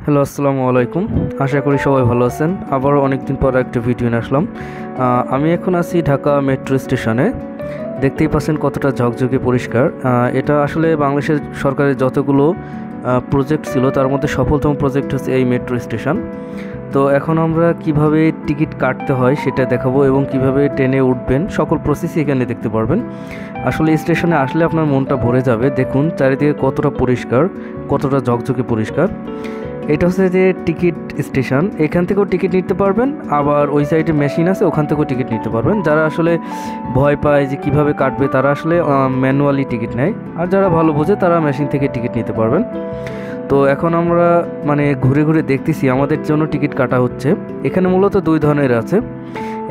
Hello, আসসালামু আলাইকুম। আশা করি সবাই ভালো আছেন। আবারও অনেকদিন পর একটা ভিডিও নিয়ে আসলাম। আমি এখন আছি ঢাকা মেট্রো স্টেশনে। দেখতেই পাচ্ছেন কতটা ঝকঝকে পরিষ্কার। এটা আসলে বাংলাদেশের সরকারের যতগুলো প্রজেক্ট ছিল তার মধ্যে সফলতম প্রজেক্ট হচ্ছে এই মেট্রো স্টেশন। তো এখন আমরা কিভাবে টিকিট কাটতে হয় সেটা দেখাবো এবং কিভাবে ট্রেনে উঠবেন সকল প্রসেসই এখানে দেখতে পারবেন। আসলে স্টেশনে আসলে আপনার মনটা ভরে যাবে। দেখুন চারিদিকে কতটা পরিষ্কার, কতটা ঝকঝকে পরিষ্কার। এটা হচ্ছে যে টিকিট স্টেশন। এখান থেকেও টিকিট নিতে পারবেন, আবার ওই সাইডে মেশিন আছে ওখান থেকেও টিকিট নিতে পারবেন। যারা আসলে ভয় পায় যে কিভাবে কাটবে তারা আসলে ম্যানুয়ালি টিকিট নেয়, আর যারা ভালো বোঝে তারা মেশিন থেকে টিকিট নিতে পারবেন। তো এখন আমরা ঘুরে ঘুরে দেখতেছি আমাদের জন্য টিকিট কাটা হচ্ছে। এখানে মূলত দুই ধরনের আছে,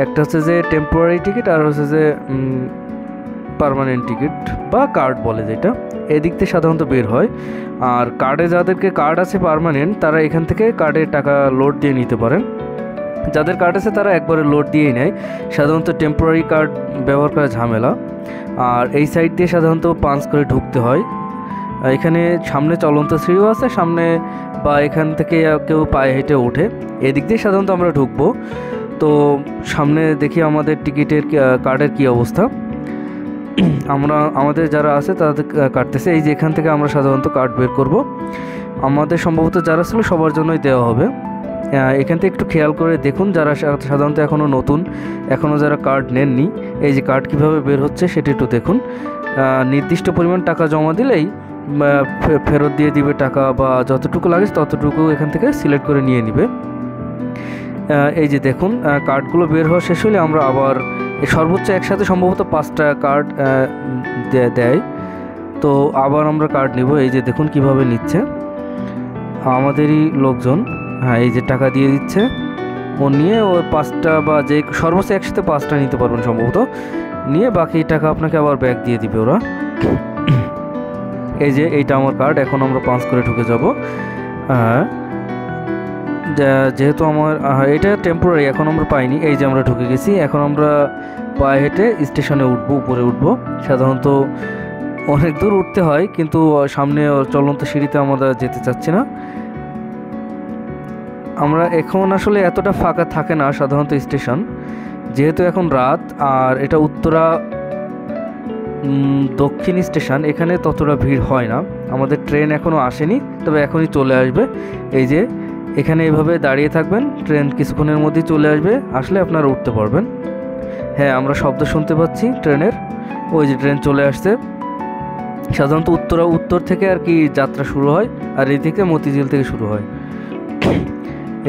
একটা হচ্ছে যে টেম্পোরারি টিকিট আর হচ্ছে যে পার্মানেন্ট টিকিট বা কার্ড বলে যেটা। এদিক থেকে সাধারণত বের হয়। আর কার্ডে যাদেরকে কার্ড আছে পার্মানেন্ট তারা এখান থেকে কার্ডের টাকা লোড দিয়ে নিতে পারেন। যাদের কার্ড আছে তারা একবারে লোড দিয়েই নেয়। সাধারণত টেম্পোরারি কার্ড ব্যবহার করা ঝামেলা। আর এই সাইড দিয়ে সাধারণত পাঞ্চ করে ঢুকতে হয়। এখানে সামনে চলন্ত সিঁড়িও আছে সামনে, বা এখান থেকে কেউ পায়ে হেঁটে ওঠে। এদিক দিয়ে সাধারণত আমরা ঢুকবো। তো সামনে দেখি আমাদের টিকিটের কার্ডের কী অবস্থা। আমাদের যারা আছে তাদের কাটতেছে। এই যে এখান থেকে আমরা সাধারণত কার্ড বের করব। আমাদের সম্ভবত যারা ছিল সবার জন্যই দেওয়া হবে। এখান থেকে একটু খেয়াল করে দেখুন, যারা সাধারণত এখনও নতুন, এখনও যারা কার্ড নেননি, এই যে কার্ড কীভাবে বের হচ্ছে সেটা একটু দেখুন। নির্দিষ্ট পরিমাণ টাকা জমা দিলেই ফেরত দিয়ে দিবে টাকা, বা যতটুকু লাগে ততটুকু এখান থেকে সিলেক্ট করে নিয়ে নিবে। এই যে দেখুন কার্ডগুলো বের হওয়া শেষ হলে আমরা আবার সর্বোচ্চ একসাথে সম্ভবত 5টা কার্ড দেয়। তো আবার আমরা কার্ড নিব। এই যে দেখুন কিভাবে নিচ্ছে আমাদেরই লোকজন। হ্যাঁ, এই যে টাকা দিয়ে দিচ্ছে, ও নিয়ে ওই 5টা বা যে সর্বোচ্চ একসাথে 5টা নিতে পারবেন সম্ভবত, নিয়ে বাকি টাকা আপনাকে আবার ব্যাক দিয়ে দিবে ওরা। এই যে এইটা আমার কার্ড, এখন আমরা পাঞ্চ করে ঢুকে যাব। হ্যাঁ, যেহেতু আমার এটা টেম্পোরারি, এখন আমরা পাইনি। এই যে আমরা ঢুকে গেছি। এখন আমরা পায়ে হেঁটে স্টেশনে উঠবো, উপরে উঠবো। সাধারণত অনেক দূর উঠতে হয়, কিন্তু সামনে চলন্ত সিঁড়িতে আমরা যেতে চাচ্ছি না। আমরা এখন আসলে এতটা ফাঁকা থাকে না সাধারণত স্টেশন, যেহেতু এখন রাত। আর এটা উত্তরা দক্ষিণ স্টেশন, এখানে ততটা ভিড় হয় না। আমাদের ট্রেন এখনও আসেনি, তবে এখনই চলে আসবে। এই যে এখানে এইভাবে দাঁড়িয়ে থাকবেন, ট্রেন কিছুক্ষণের মধ্যেই চলে আসবে। আসলে আপনারা উঠতে পারবেন। হ্যাঁ, আমরা শব্দ শুনতে পাচ্ছি ট্রেনের। ওই যে ট্রেন চলে আসছে। সাধারণত উত্তর থেকে আর কি যাত্রা শুরু হয়, আর এই থেকে মতিঝিল থেকে শুরু হয়।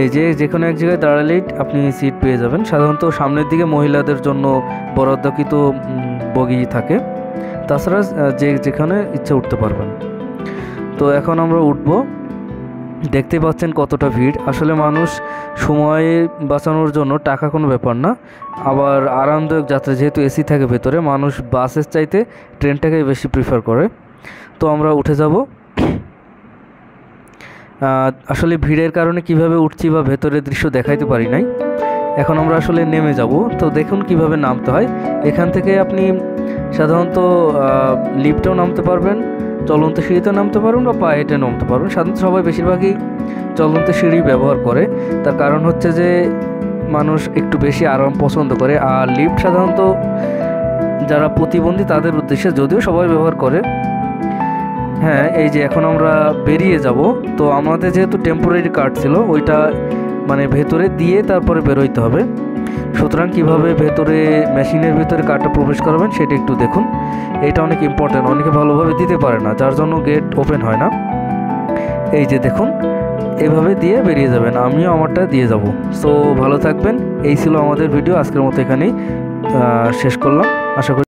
এই যে কোনো এক জায়গায় দাঁড়ালেই আপনি সিট পেয়ে যাবেন। সাধারণত সামনের দিকে মহিলাদের জন্য বরাদ্দকৃত বগি থাকে, তাছাড়া যেখানে ইচ্ছে উঠতে পারবেন। তো এখন আমরা উঠব। দেখতে পাচ্ছেন কতটা ভিড়। আসলে মানুষ সময় বাঁচানোর জন্য টাকা কোনো ব্যাপার না, আবার আরামদায়ক যাত্রা, যেহেতু এসি থাকে ভেতরে, মানুষ বাসের চাইতে ট্রেনটাকে বেশি প্রিফার করে। তো আমরা উঠে যাব। আসলে ভিড়ের কারণে কিভাবে উঠছি বা ভেতরের দৃশ্য দেখাইতে পারি নাই। এখন আমরা আসলে নেমে যাব। তো দেখুন কিভাবে নামতে হয়। এখান থেকে আপনি সাধারণত লিফটেও নামতে পারবেন, চলন্ত সিঁড়িতেও নামতে পারবেন, বা পায়ে হেঁটে নামতে পারবেন। সাধারণত সবাই বেশিরভাগই চলন্ত সিঁড়ি ব্যবহার করে। তার কারণ হচ্ছে যে মানুষ একটু বেশি আরাম পছন্দ করে। আর লিফট সাধারণত যারা প্রতিবন্ধী তাদের উদ্দেশ্যে, যদিও সবাই ব্যবহার করে। হ্যাঁ, এই যে এখন আমরা বেরিয়ে যাব। তো আমাদের যেহেতু টেম্পোরারি কার্ড ছিল, ওইটা ভেতরে দিয়ে তারপরে বেরোইতে হবে। সুতরাং কীভাবে ভেতরে মেশিনের ভেতরে কার্ডটা প্রবেশ করাবেন সেটা একটু দেখুন। এটা অনেক ইম্পর্টেন্ট, অনেকে ভালোভাবে দিতে পারে না, যার জন্য গেট ওপেন হয় না। এই যে দেখুন এভাবে দিয়ে বেরিয়ে যাবেন। আমিও আমারটা দিয়ে যাব। সো ভালো থাকবেন। এই ছিল আমাদের ভিডিও, আজকের মতো এখানেই শেষ করলাম। আশা করি